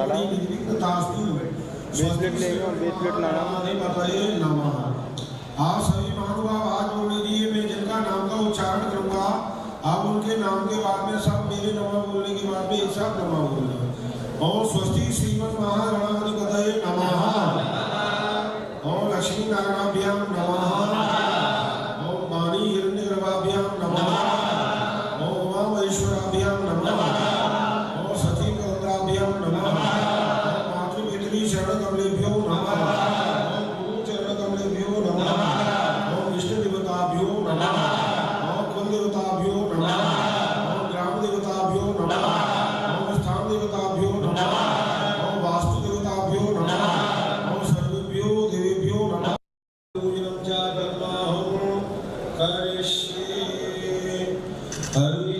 डाला 20 प्लेट लेंगे और 20 प्लेट लाना। आप सभी महानुभाव हाथ जोड़ लीजिए। मैं जिनका नाम का उच्चारण करूंगा आप उनके नाम के बाद में सब मेरे नमः बोलने के बाद में एक साथ नमः बोलना। ओम स्वस्ति श्रीमद् महागणाधिपतये नमः। ओम लक्ष्मी नारायणाभ्याम नमः। ओम वाणी हिरण्यगर्भाभ्याम नमः। ओम उमा महेश्वराभ्याम नमः। ओम सती कलंद्राभ्याम नमः। ओम मातृपितृ शरण कमलेभ्यो नमः। ओम गुरु चरण कमलेभ्यो नमः। ओम इष्ट देवताभ्यो नमः। ओम कुल देवताभ्यो नमः। ओम ग्राम देवताभ्यो नमः। ओम स्थान देवताभ्यो नमः। ओम वास्तु देवताभ्यो नमः। ओम सर्वेभ्यो देवेभ्यो नमः। पूजनं च कर्माहं करिष्ये। हरि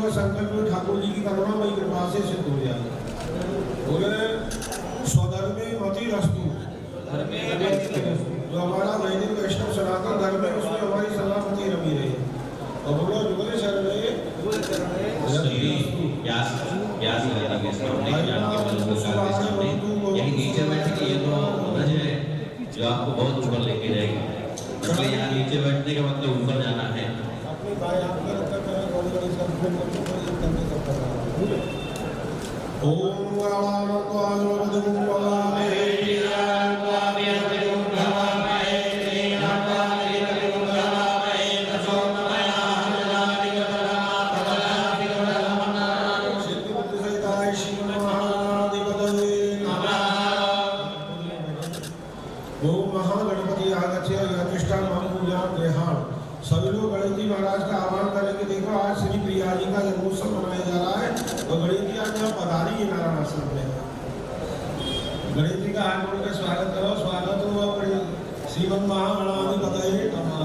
संकल्प ठाकुर जी की करुणामयी कृपा से सिद्ध हो जाए। बोले स्वधर्मे मति रस्तु, जो हमारा वैदिक वैष्णव सनातन धर्म है उसमें हमारी सलामती रमी रही। और बोलो जुगले शरणे यही नीचे बैठ के ये तो ब्रज है जो आपको बहुत ऊपर लेके जाएगी। इसलिए यहाँ नीचे बैठने का मतलब ऊपर जाना है। ओम महागणपति आगच्छे यतिष्ठा महापूजा देहान। सभी लोग गणेश जी महाराज का आह्वान करेंगे। देखो आज श्री प्रिया जी का जन्मोत्सव मनाया जा रहा है और गणेश जी आज यहाँ पधारी है नारायण आश्रम में। गणेश जी का हाथ जोड़ के स्वागत करो। स्वागत हो श्रीमद् महागणाधिपतये नमः।